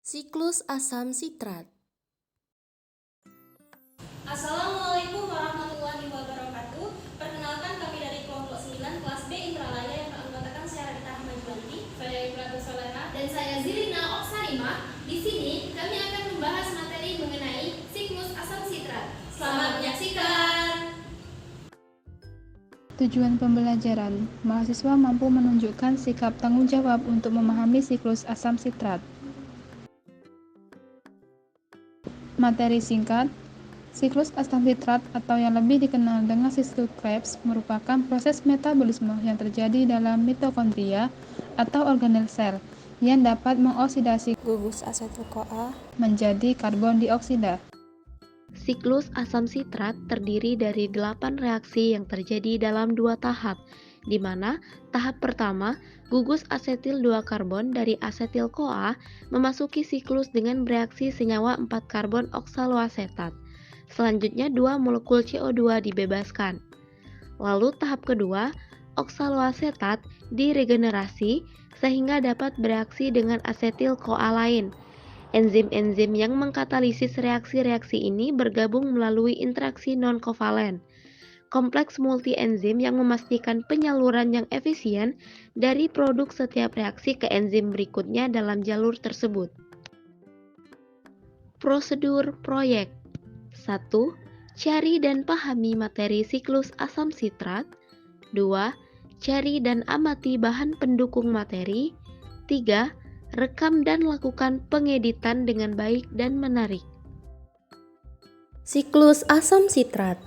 Siklus asam sitrat. Assalamualaikum warahmatullahi wabarakatuh. Perkenalkan, kami dari kelompok 9 kelas B Indralaya yang beranggotakan saya Radita Ahmadwanti, saya Ibrahim Soleha, dan saya Zilina Oksarimah. Di sini kami akan membahas materi mengenai siklus asam sitrat. Selamat menyaksikan. Tujuan pembelajaran, mahasiswa mampu menunjukkan sikap tanggung jawab untuk memahami siklus asam sitrat. Materi singkat, siklus asam sitrat atau yang lebih dikenal dengan siklus Krebs merupakan proses metabolisme yang terjadi dalam mitokondria atau organel sel yang dapat mengoksidasi Gugus asetil-CoA menjadi karbon dioksida. Siklus asam sitrat terdiri dari 8 reaksi yang terjadi dalam 2 tahap, di mana tahap pertama, gugus asetil 2 karbon dari asetil-CoA memasuki siklus dengan bereaksi senyawa 4 karbon oksaloasetat. Selanjutnya 2 molekul CO2 dibebaskan. Lalu tahap kedua, oksaloasetat diregenerasi sehingga dapat bereaksi dengan asetil-CoA lain. Enzim-enzim yang mengkatalisis reaksi-reaksi ini bergabung melalui interaksi non-kovalen. Kompleks multi-enzim yang memastikan penyaluran yang efisien dari produk setiap reaksi ke enzim berikutnya dalam jalur tersebut. Prosedur proyek 1. Cari dan pahami materi siklus asam sitrat. 2. Cari dan amati bahan pendukung materi. 3. Rekam dan lakukan pengeditan dengan baik dan menarik. Siklus asam sitrat.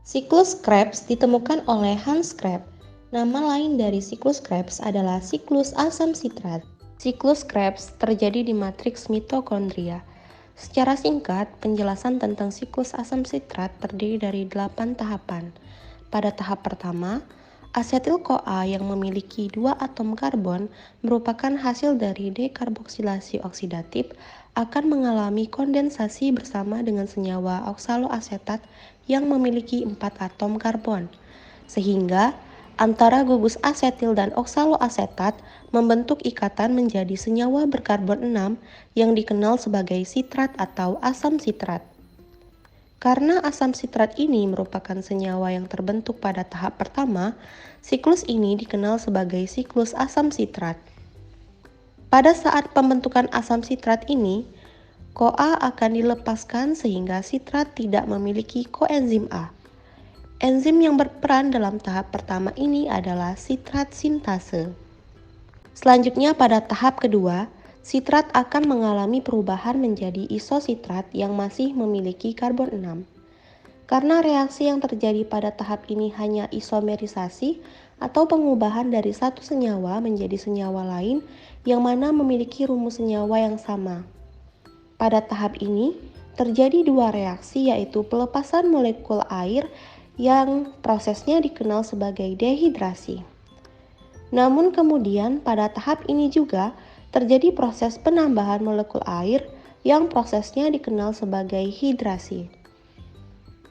Siklus Krebs ditemukan oleh Hans Krebs. Nama lain dari siklus Krebs adalah siklus asam sitrat. Siklus Krebs terjadi di matriks mitokondria. Secara singkat, penjelasan tentang siklus asam sitrat terdiri dari 8 tahapan. Pada tahap pertama, asetil-CoA yang memiliki 2 atom karbon merupakan hasil dari dekarboksilasi oksidatif akan mengalami kondensasi bersama dengan senyawa oksaloasetat yang memiliki 4 atom karbon. Sehingga antara gugus asetil dan oksaloasetat membentuk ikatan menjadi senyawa berkarbon 6 yang dikenal sebagai sitrat atau asam sitrat. Karena asam sitrat ini merupakan senyawa yang terbentuk pada tahap pertama, siklus ini dikenal sebagai siklus asam sitrat. Pada saat pembentukan asam sitrat ini, CoA akan dilepaskan sehingga sitrat tidak memiliki koenzim A. Enzim yang berperan dalam tahap pertama ini adalah sitrat sintase. Selanjutnya pada tahap kedua, sitrat akan mengalami perubahan menjadi isositrat yang masih memiliki karbon 6. Karena reaksi yang terjadi pada tahap ini hanya isomerisasi atau pengubahan dari satu senyawa menjadi senyawa lain yang mana memiliki rumus senyawa yang sama. Pada tahap ini terjadi 2 reaksi, yaitu pelepasan molekul air yang prosesnya dikenal sebagai dehidrasi. Namun kemudian pada tahap ini juga terjadi proses penambahan molekul air yang prosesnya dikenal sebagai hidrasi.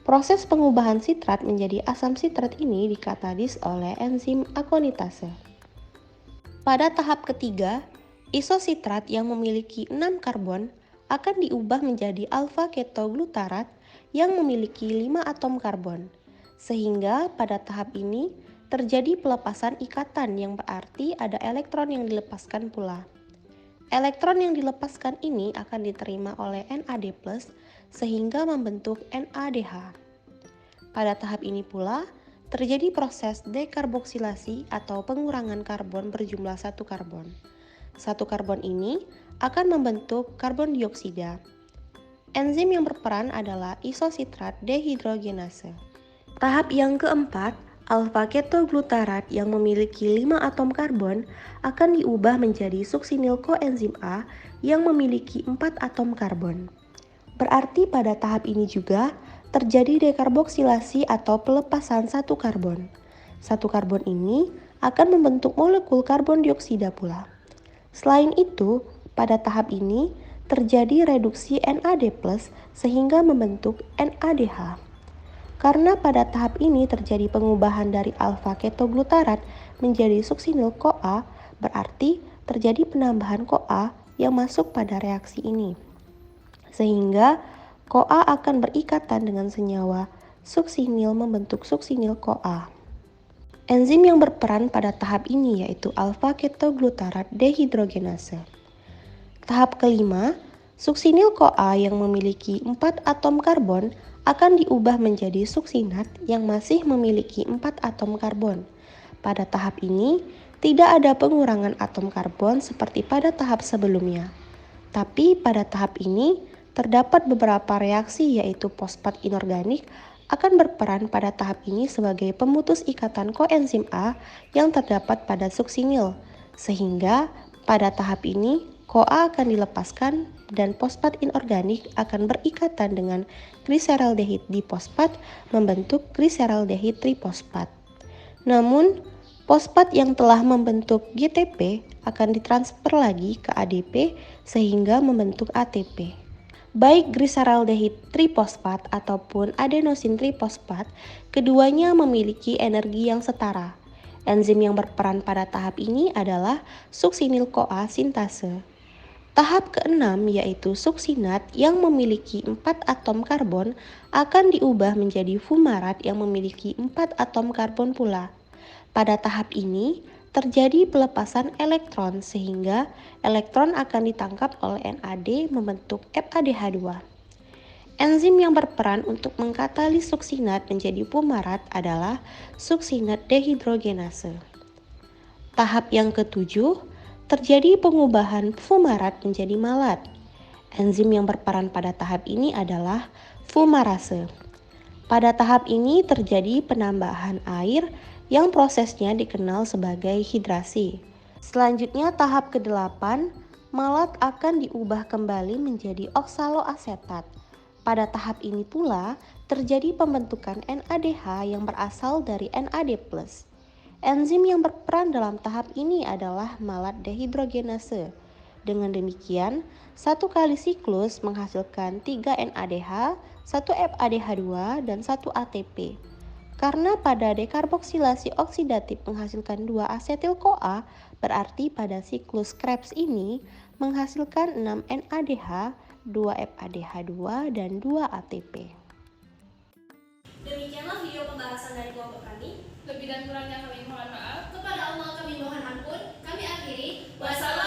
Proses pengubahan sitrat menjadi asam sitrat ini dikatalis oleh enzim akonitase. Pada tahap ketiga, isositrat yang memiliki 6 karbon akan diubah menjadi alfa ketoglutarat yang memiliki 5 atom karbon. Sehingga pada tahap ini terjadi pelepasan ikatan yang berarti ada elektron yang dilepaskan pula. Elektron yang dilepaskan ini akan diterima oleh NAD+, sehingga membentuk NADH. Pada tahap ini pula, terjadi proses dekarboksilasi atau pengurangan karbon berjumlah 1 karbon. 1 karbon ini akan membentuk karbon dioksida. Enzim yang berperan adalah isositrat dehidrogenase. Tahap yang keempat, alfa ketoglutarat yang memiliki 5 atom karbon akan diubah menjadi suksinil koenzim A yang memiliki 4 atom karbon. Berarti pada tahap ini juga terjadi dekarboksilasi atau pelepasan 1 karbon. 1 karbon ini akan membentuk molekul karbon dioksida pula. Selain itu, pada tahap ini terjadi reduksi NAD+ sehingga membentuk NADH. Karena pada tahap ini terjadi pengubahan dari alfa ketoglutarat menjadi suksinil CoA, berarti terjadi penambahan CoA yang masuk pada reaksi ini. Sehingga CoA akan berikatan dengan senyawa suksinil membentuk suksinil CoA. Enzim yang berperan pada tahap ini yaitu alfa-ketoglutarat dehidrogenase. Tahap kelima, suksinil CoA yang memiliki 4 atom karbon akan diubah menjadi suksinat yang masih memiliki 4 atom karbon. Pada tahap ini, tidak ada pengurangan atom karbon seperti pada tahap sebelumnya. Tapi pada tahap ini, terdapat beberapa reaksi yaitu fosfat inorganik akan berperan pada tahap ini sebagai pemutus ikatan koenzim A yang terdapat pada suksinil. Sehingga pada tahap ini, CoA akan dilepaskan dan fosfat inorganik akan berikatan dengan gliseraldehid difosfat membentuk gliseraldehid trifosfat. Namun, fosfat yang telah membentuk GTP akan ditransfer lagi ke ADP sehingga membentuk ATP. Baik gliseraldehid trifosfat ataupun adenosin trifosfat, keduanya memiliki energi yang setara. Enzim yang berperan pada tahap ini adalah suksinil CoA sintase. Tahap keenam yaitu suksinat yang memiliki 4 atom karbon akan diubah menjadi fumarat yang memiliki 4 atom karbon pula. Pada tahap ini terjadi pelepasan elektron sehingga elektron akan ditangkap oleh NAD membentuk FADH2. Enzim yang berperan untuk mengkatalis suksinat menjadi fumarat adalah suksinat dehidrogenase. Tahap yang ketujuh, terjadi pengubahan fumarat menjadi malat. Enzim yang berperan pada tahap ini adalah fumarase. Pada tahap ini terjadi penambahan air yang prosesnya dikenal sebagai hidrasi. Selanjutnya tahap ke-8, malat akan diubah kembali menjadi oksaloasetat. Pada tahap ini pula terjadi pembentukan NADH yang berasal dari NAD+. Enzim yang berperan dalam tahap ini adalah malat dehidrogenase. Dengan demikian, satu kali siklus menghasilkan 3 NADH, 1 FADH2, dan 1 ATP. Karena pada dekarboksilasi oksidatif menghasilkan 2 asetil CoA, berarti pada siklus Krebs ini menghasilkan 6 NADH, 2 FADH2, dan 2 ATP. Demikianlah video pembahasan dari kelompok kami. Lebih dan kurangnya kami mohon maaf. Kepada Allah kami mohon ampun. Kami akhiri. Wassalamualaikum